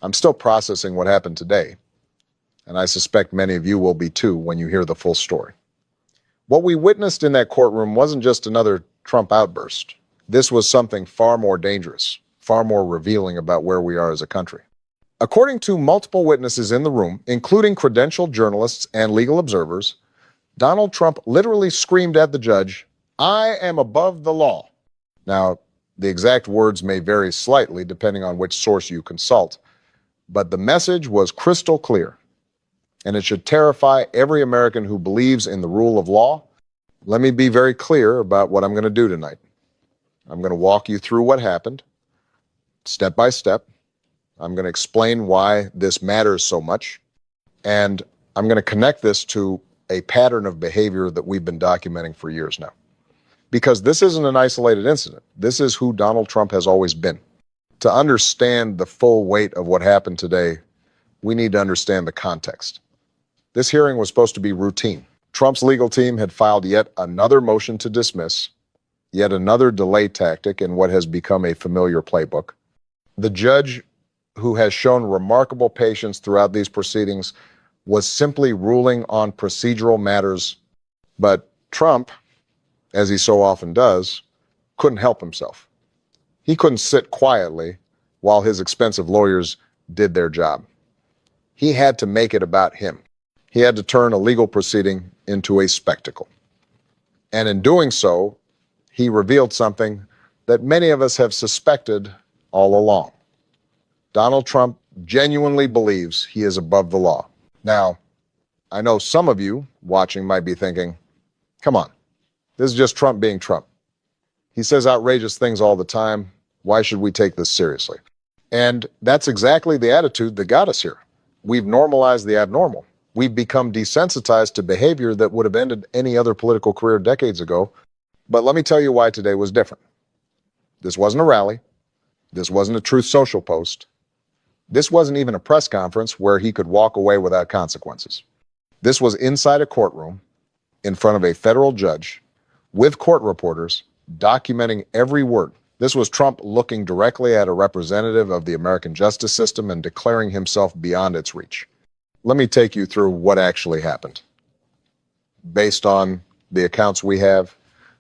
I'm still processing what happened today, and I suspect many of you will be too when you hear the full story. What we witnessed in that courtroom wasn't just another Trump outburst. This was something far more dangerous, far more revealing about where we are as a country. According to multiple witnesses in the room, including credentialed journalists and legal observers, Donald Trump literally screamed at the judge, "I am above the law." Now, the exact words may vary slightly depending on which source you consult, but the message was crystal clear, and it should terrify every American who believes in the rule of law. Let me be very clear about what I'm going to do tonight. I'm going to walk you through what happened, step by step. I'm going to explain why this matters so much, and I'm going to connect this to a pattern of behavior that we've been documenting for years now. Because this isn't an isolated incident. This is who Donald Trump has always been. To understand the full weight of what happened today, we need to understand the context. This hearing was supposed to be routine. Trump's legal team had filed yet another motion to dismiss, yet another delay tactic in what has become a familiar playbook. The judge, who has shown remarkable patience throughout these proceedings, was simply ruling on procedural matters, but Trump, as he so often does, couldn't help himself. He couldn't sit quietly while his expensive lawyers did their job. He had to make it about him. He had to turn a legal proceeding into a spectacle. And in doing so, he revealed something that many of us have suspected all along. Donald Trump genuinely believes he is above the law. Now, I know some of you watching might be thinking, come on, this is just Trump being Trump. He says outrageous things all the time. Why should we take this seriously? And that's exactly the attitude that got us here. We've normalized the abnormal. We've become desensitized to behavior that would have ended any other political career decades ago. But let me tell you why today was different. This wasn't a rally. This wasn't a Truth Social post. This wasn't even a press conference where he could walk away without consequences. This was inside a courtroom in front of a federal judge with court reporters documenting every word. This was Trump looking directly at a representative of the American justice system and declaring himself beyond its reach. Let me take you through what actually happened. Based on the accounts we have,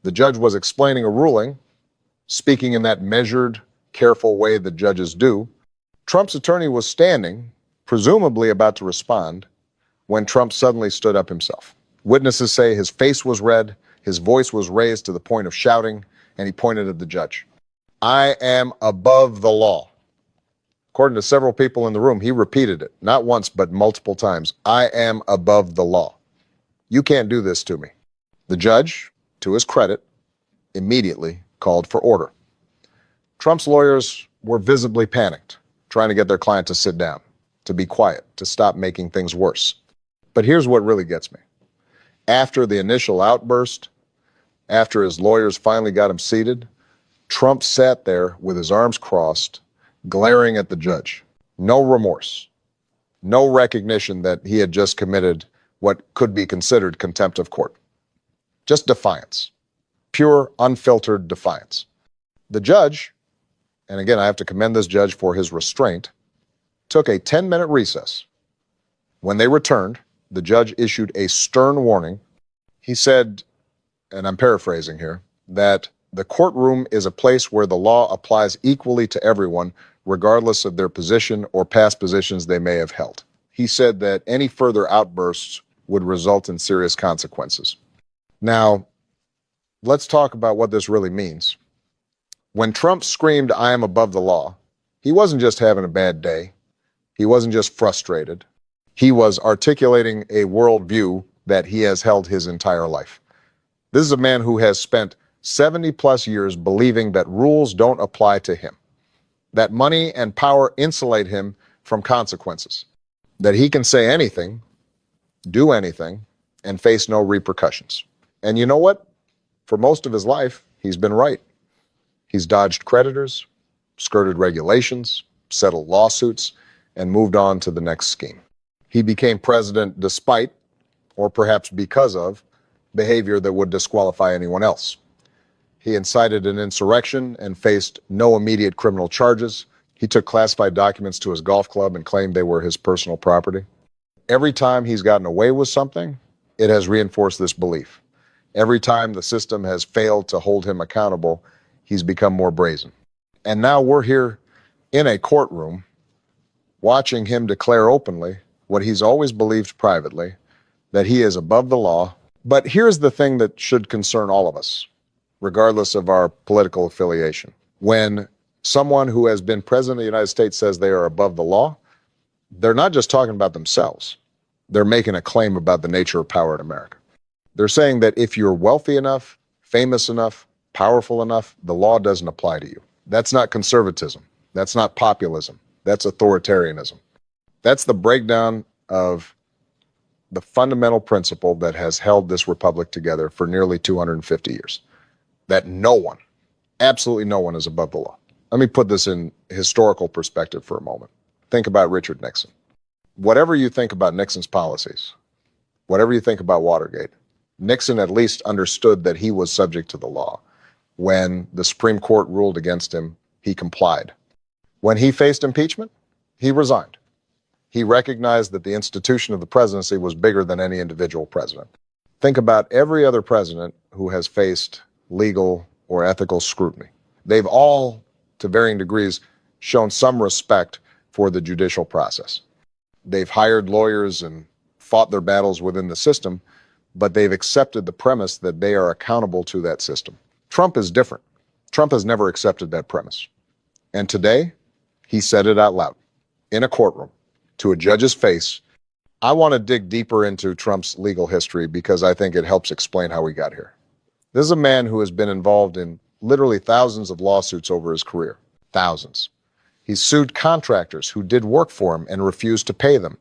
the judge was explaining a ruling, speaking in that measured, careful way that judges do. Trump's attorney was standing, presumably about to respond, when Trump suddenly stood up himself. Witnesses say his face was red, his voice was raised to the point of shouting, and he pointed at the judge. "I am above the law." According to several people in the room, he repeated it, not once, but multiple times. "I am above the law. You can't do this to me." The judge, to his credit, immediately called for order. Trump's lawyers were visibly panicked, trying to get their client to sit down, to be quiet, to stop making things worse. But here's what really gets me. After the initial outburst, after his lawyers finally got him seated, Trump sat there with his arms crossed, glaring at the judge. No remorse, no recognition that he had just committed what could be considered contempt of court. Just defiance, pure, unfiltered defiance. The judge, and again, I have to commend this judge for his restraint, took a 10-minute recess. When they returned, the judge issued a stern warning. He said, and I'm paraphrasing here, that the courtroom is a place where the law applies equally to everyone, regardless of their position or past positions they may have held. He said that any further outbursts would result in serious consequences. Now, let's talk about what this really means. When Trump screamed, "I am above the law," he wasn't just having a bad day. He wasn't just frustrated. He was articulating a worldview that he has held his entire life. This is a man who has spent 70 plus years believing that rules don't apply to him, that money and power insulate him from consequences, that he can say anything, do anything, and face no repercussions. And you know what? For most of his life, he's been right. He's dodged creditors, skirted regulations, settled lawsuits, and moved on to the next scheme. He became president despite, or perhaps because of, behavior that would disqualify anyone else. He incited an insurrection and faced no immediate criminal charges. He took classified documents to his golf club and claimed they were his personal property. Every time he's gotten away with something, it has reinforced this belief. Every time the system has failed to hold him accountable, he's become more brazen. And now we're here in a courtroom watching him declare openly what he's always believed privately, that he is above the law. But here's the thing that should concern all of us, regardless of our political affiliation. When someone who has been president of the United States says they are above the law, they're not just talking about themselves. They're making a claim about the nature of power in America. They're saying that if you're wealthy enough, famous enough, powerful enough, the law doesn't apply to you. That's not conservatism. That's not populism. That's authoritarianism. That's the breakdown of the fundamental principle that has held this republic together for nearly 250 years. That no one, absolutely no one, is above the law. Let me put this in historical perspective for a moment. Think about Richard Nixon. Whatever you think about Nixon's policies, whatever you think about Watergate, Nixon at least understood that he was subject to the law. When the Supreme Court ruled against him, he complied. When he faced impeachment, he resigned. He recognized that the institution of the presidency was bigger than any individual president. Think about every other president who has faced legal or ethical scrutiny. They've all, to varying degrees, shown some respect for the judicial process. They've hired lawyers and fought their battles within the system, but they've accepted the premise that they are accountable to that system. Trump is different. Trump has never accepted that premise. And today, he said it out loud in a courtroom to a judge's face. I want to dig deeper into Trump's legal history because I think it helps explain how we got here. This is a man who has been involved in literally thousands of lawsuits over his career. Thousands. He's sued contractors who did work for him and refused to pay them.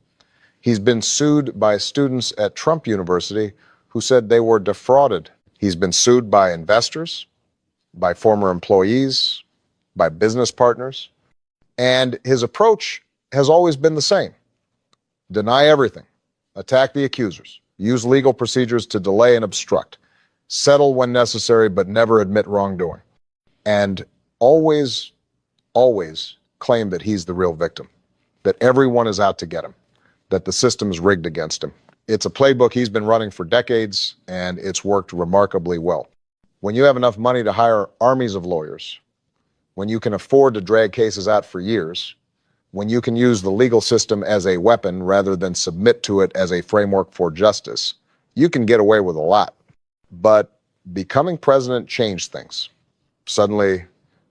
He's been sued by students at Trump University who said they were defrauded. He's been sued by investors, by former employees, by business partners. And his approach has always been the same. Deny everything, attack the accusers, use legal procedures to delay and obstruct, settle when necessary, but never admit wrongdoing. And always claim that he's the real victim, that everyone is out to get him, that the system's rigged against him. It's a playbook he's been running for decades, and it's worked remarkably well. When you have enough money to hire armies of lawyers, when you can afford to drag cases out for years, when you can use the legal system as a weapon rather than submit to it as a framework for justice, you can get away with a lot. But becoming president changed things. Suddenly,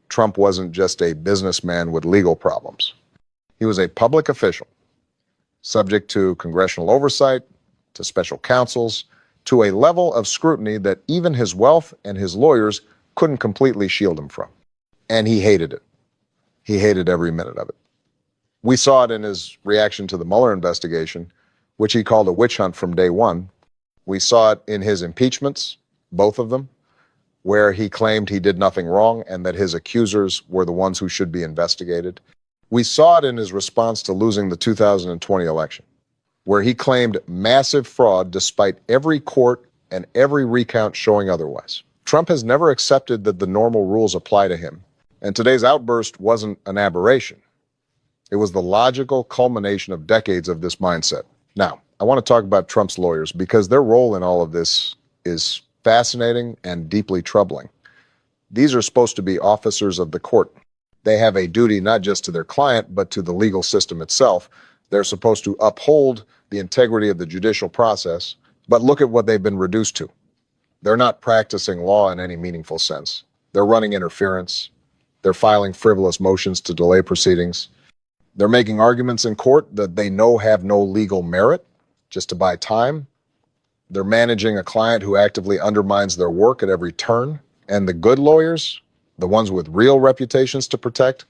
Trump wasn't just a businessman with legal problems. He was a public official, subject to congressional oversight, to special counsels, to a level of scrutiny that even his wealth and his lawyers couldn't completely shield him from. And he hated it. He hated every minute of it. We saw it in his reaction to the Mueller investigation, which he called a witch hunt from day one. We saw it in his impeachments, both of them, where he claimed he did nothing wrong and that his accusers were the ones who should be investigated. We saw it in his response to losing the 2020 election, where he claimed massive fraud despite every court and every recount showing otherwise. Trump has never accepted that the normal rules apply to him. And today's outburst wasn't an aberration. It was the logical culmination of decades of this mindset. Now, I want to talk about Trump's lawyers because their role in all of this is fascinating and deeply troubling. These are supposed to be officers of the court. They have a duty not just to their client, but to the legal system itself. They're supposed to uphold the integrity of the judicial process, but look at what they've been reduced to. They're not practicing law in any meaningful sense. They're running interference. They're filing frivolous motions to delay proceedings. They're making arguments in court that they know have no legal merit, just to buy time. They're managing a client who actively undermines their work at every turn. And the good lawyers, the ones with real reputations to protect,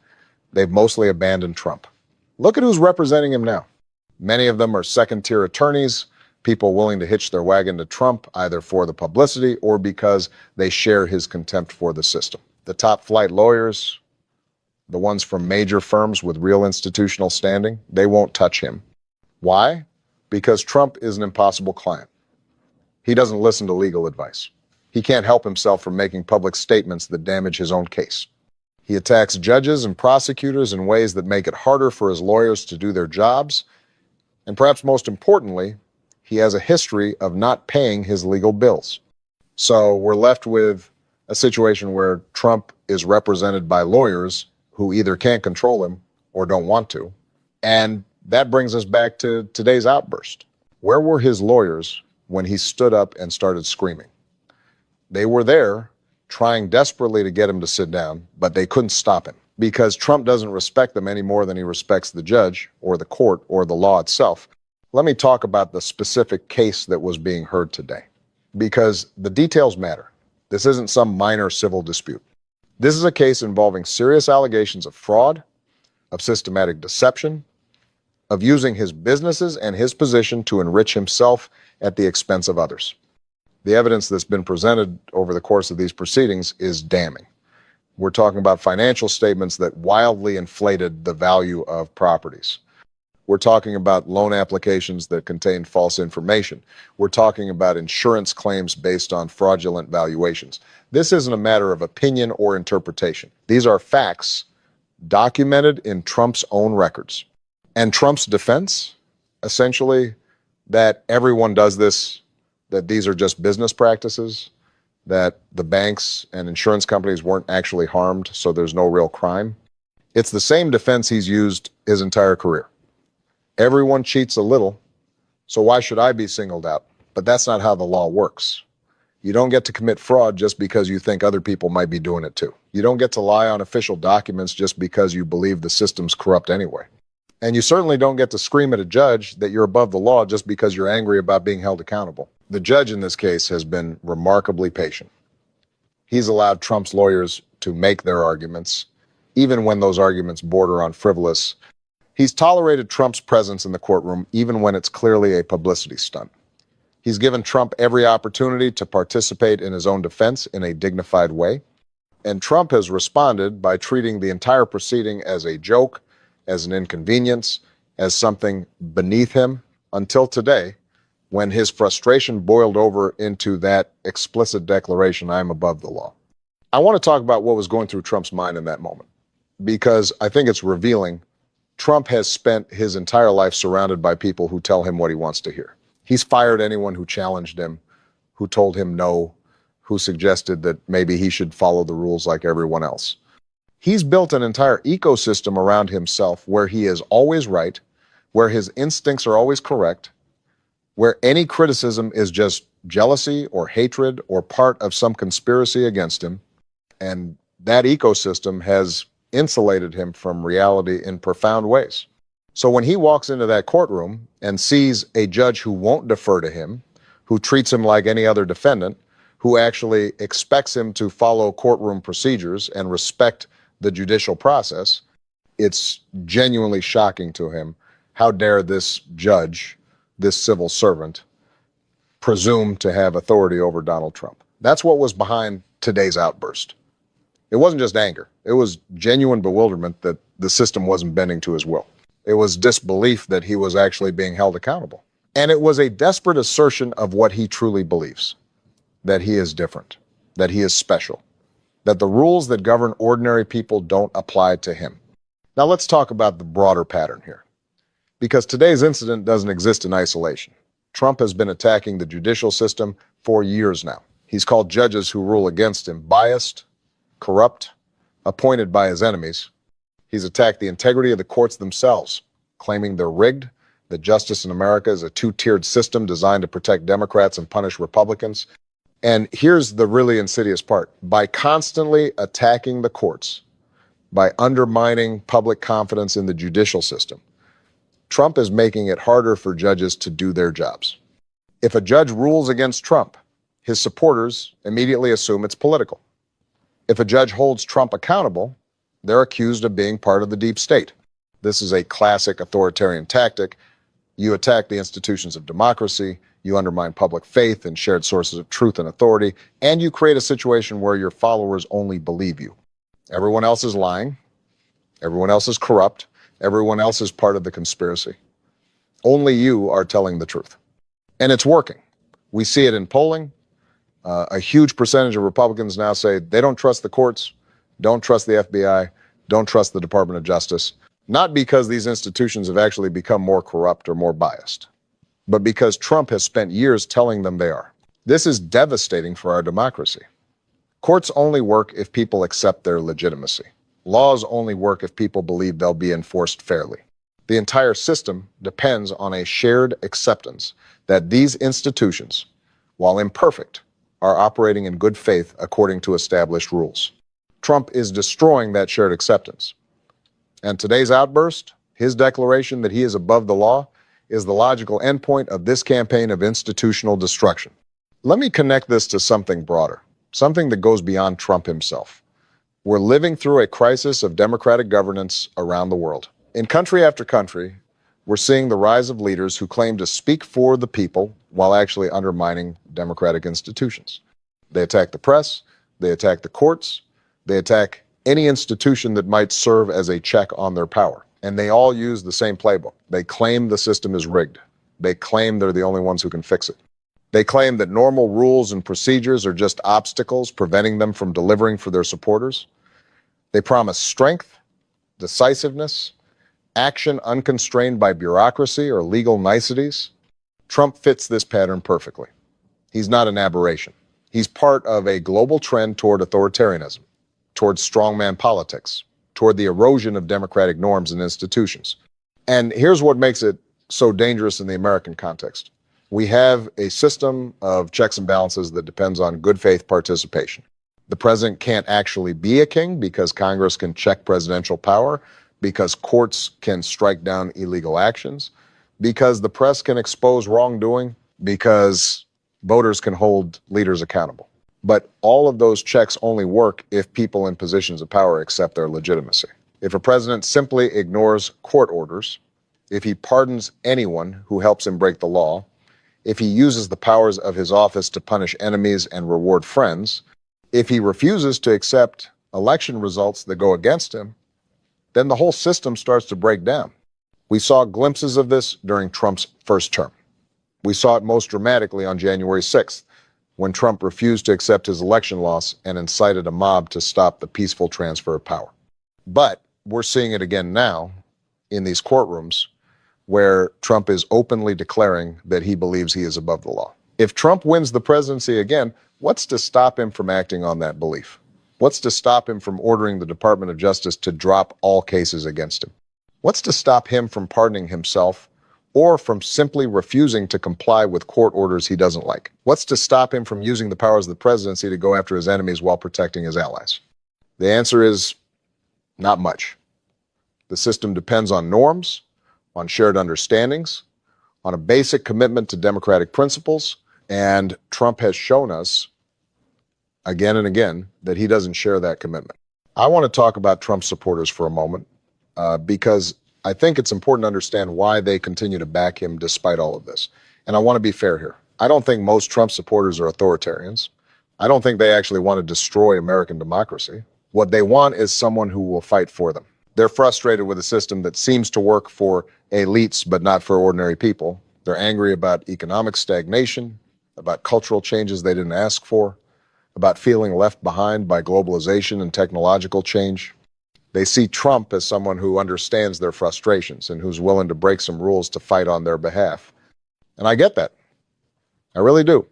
they've mostly abandoned Trump. Look at who's representing him now. Many of them are second-tier attorneys, people willing to hitch their wagon to Trump, either for the publicity or because they share his contempt for the system. The top-flight lawyers, the ones from major firms with real institutional standing, they won't touch him. Why? Because Trump is an impossible client. He doesn't listen to legal advice. He can't help himself from making public statements that damage his own case. He attacks judges and prosecutors in ways that make it harder for his lawyers to do their jobs. And perhaps most importantly, he has a history of not paying his legal bills. So we're left with a situation where Trump is represented by lawyers who either can't control him or don't want to. And that brings us back to today's outburst. Where were his lawyers when he stood up and started screaming? They were there trying desperately to get him to sit down, but they couldn't stop him because Trump doesn't respect them any more than he respects the judge or the court or the law itself. Let me talk about the specific case that was being heard today, because the details matter. This isn't some minor civil dispute. This is a case involving serious allegations of fraud, of systematic deception, of using his businesses and his position to enrich himself at the expense of others. The evidence that's been presented over the course of these proceedings is damning. We're talking about financial statements that wildly inflated the value of properties. We're talking about loan applications that contained false information. We're talking about insurance claims based on fraudulent valuations. This isn't a matter of opinion or interpretation. These are facts documented in Trump's own records. And Trump's defense, essentially, that everyone does this, that these are just business practices, that the banks and insurance companies weren't actually harmed, so there's no real crime. It's the same defense he's used his entire career. Everyone cheats a little, so why should I be singled out? But that's not how the law works. You don't get to commit fraud just because you think other people might be doing it too. You don't get to lie on official documents just because you believe the system's corrupt anyway. And you certainly don't get to scream at a judge that you're above the law just because you're angry about being held accountable. The judge in this case has been remarkably patient. He's allowed Trump's lawyers to make their arguments, even when those arguments border on frivolous. He's tolerated Trump's presence in the courtroom, even when it's clearly a publicity stunt. He's given Trump every opportunity to participate in his own defense in a dignified way. And Trump has responded by treating the entire proceeding as a joke, as an inconvenience, as something beneath him, until today, when his frustration boiled over into that explicit declaration, "I'm above the law." I want to talk about what was going through Trump's mind in that moment, because I think it's revealing. Trump has spent his entire life surrounded by people who tell him what he wants to hear. He's fired anyone who challenged him, who told him no, who suggested that maybe he should follow the rules like everyone else. He's built an entire ecosystem around himself where he is always right, where his instincts are always correct, where any criticism is just jealousy or hatred or part of some conspiracy against him. And that ecosystem has insulated him from reality in profound ways. So when he walks into that courtroom and sees a judge who won't defer to him, who treats him like any other defendant, who actually expects him to follow courtroom procedures and respect the judicial process, it's genuinely shocking to him. How dare this judge, this civil servant, presume to have authority over Donald Trump? That's what was behind today's outburst. It wasn't just anger. It was genuine bewilderment that the system wasn't bending to his will. It was disbelief that he was actually being held accountable. And it was a desperate assertion of what he truly believes, that he is different, that he is special, that the rules that govern ordinary people don't apply to him. Now let's talk about the broader pattern here, because today's incident doesn't exist in isolation. Trump has been attacking the judicial system for years now. He's called judges who rule against him biased, corrupt, appointed by his enemies. He's attacked the integrity of the courts themselves, claiming they're rigged, that justice in America is a two-tiered system designed to protect Democrats and punish Republicans. And here's the really insidious part. By constantly attacking the courts, by undermining public confidence in the judicial system, Trump is making it harder for judges to do their jobs. If a judge rules against Trump, his supporters immediately assume it's political. If a judge holds Trump accountable, they're accused of being part of the deep state. This is a classic authoritarian tactic. You attack the institutions of democracy, you undermine public faith and shared sources of truth and authority, and you create a situation where your followers only believe you. Everyone else is lying. Everyone else is corrupt. Everyone else is part of the conspiracy. Only you are telling the truth. And it's working. We see it in polling. A huge percentage of Republicans now say they don't trust the courts. Don't trust the FBI. Don't trust the Department of Justice. Not because these institutions have actually become more corrupt or more biased, but because Trump has spent years telling them they are. This is devastating for our democracy. Courts only work if people accept their legitimacy. Laws only work if people believe they'll be enforced fairly. The entire system depends on a shared acceptance that these institutions, while imperfect, are operating in good faith according to established rules. Trump is destroying that shared acceptance. And today's outburst, his declaration that he is above the law, is the logical endpoint of this campaign of institutional destruction. Let me connect this to something broader, something that goes beyond Trump himself. We're living through a crisis of democratic governance around the world. In country after country, we're seeing the rise of leaders who claim to speak for the people while actually undermining democratic institutions. They attack the press, they attack the courts, they attack any institution that might serve as a check on their power. And they all use the same playbook. They claim the system is rigged. They claim they're the only ones who can fix it. They claim that normal rules and procedures are just obstacles preventing them from delivering for their supporters. They promise strength, decisiveness, action unconstrained by bureaucracy or legal niceties. Trump fits this pattern perfectly. He's not an aberration. He's part of a global trend toward authoritarianism, toward strongman politics, toward the erosion of democratic norms and institutions. And here's what makes it so dangerous in the American context. We have a system of checks and balances that depends on good faith participation. The president can't actually be a king because Congress can check presidential power, because courts can strike down illegal actions, because the press can expose wrongdoing, because voters can hold leaders accountable. But all of those checks only work if people in positions of power accept their legitimacy. If a president simply ignores court orders, if he pardons anyone who helps him break the law, if he uses the powers of his office to punish enemies and reward friends, if he refuses to accept election results that go against him, then the whole system starts to break down. We saw glimpses of this during Trump's first term. We saw it most dramatically on January 6th, when Trump refused to accept his election loss and incited a mob to stop the peaceful transfer of power. But we're seeing it again now in these courtrooms where Trump is openly declaring that he believes he is above the law. If Trump wins the presidency again, what's to stop him from acting on that belief? What's to stop him from ordering the Department of Justice to drop all cases against him? What's to stop him from pardoning himself or from simply refusing to comply with court orders he doesn't like? What's to stop him from using the powers of the presidency to go after his enemies while protecting his allies? The answer is not much. The system depends on norms, on shared understandings, on a basic commitment to democratic principles, and Trump has shown us again and again that he doesn't share that commitment. I want to talk about Trump's supporters for a moment because I think it's important to understand why they continue to back him despite all of this. And I want to be fair here. I don't think most Trump supporters are authoritarians. I don't think they actually want to destroy American democracy. What they want is someone who will fight for them. They're frustrated with a system that seems to work for elites but not for ordinary people. They're angry about economic stagnation, about cultural changes they didn't ask for, about feeling left behind by globalization and technological change. They see Trump as someone who understands their frustrations and who's willing to break some rules to fight on their behalf. And I get that. I really do.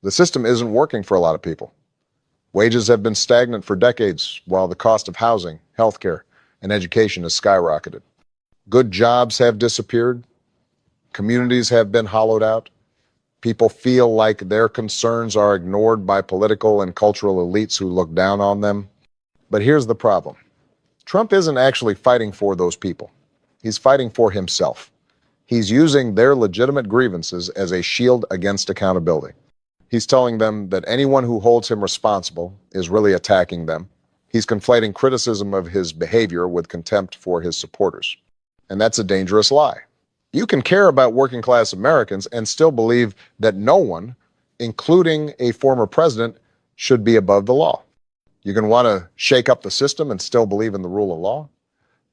The system isn't working for a lot of people. Wages have been stagnant for decades while the cost of housing, healthcare, and education has skyrocketed. Good jobs have disappeared. Communities have been hollowed out. People feel like their concerns are ignored by political and cultural elites who look down on them. But here's the problem. Trump isn't actually fighting for those people. He's fighting for himself. He's using their legitimate grievances as a shield against accountability. He's telling them that anyone who holds him responsible is really attacking them. He's conflating criticism of his behavior with contempt for his supporters. And that's a dangerous lie. You can care about working-class Americans and still believe that no one, including a former president, should be above the law. You can want to shake up the system and still believe in the rule of law.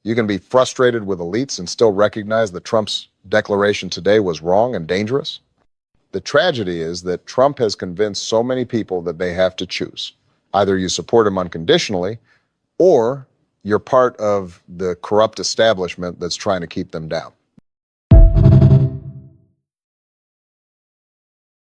You can be frustrated with elites and still recognize that Trump's declaration today was wrong and dangerous. The tragedy is that Trump has convinced so many people that they have to choose. Either you support him unconditionally, or you're part of the corrupt establishment that's trying to keep them down.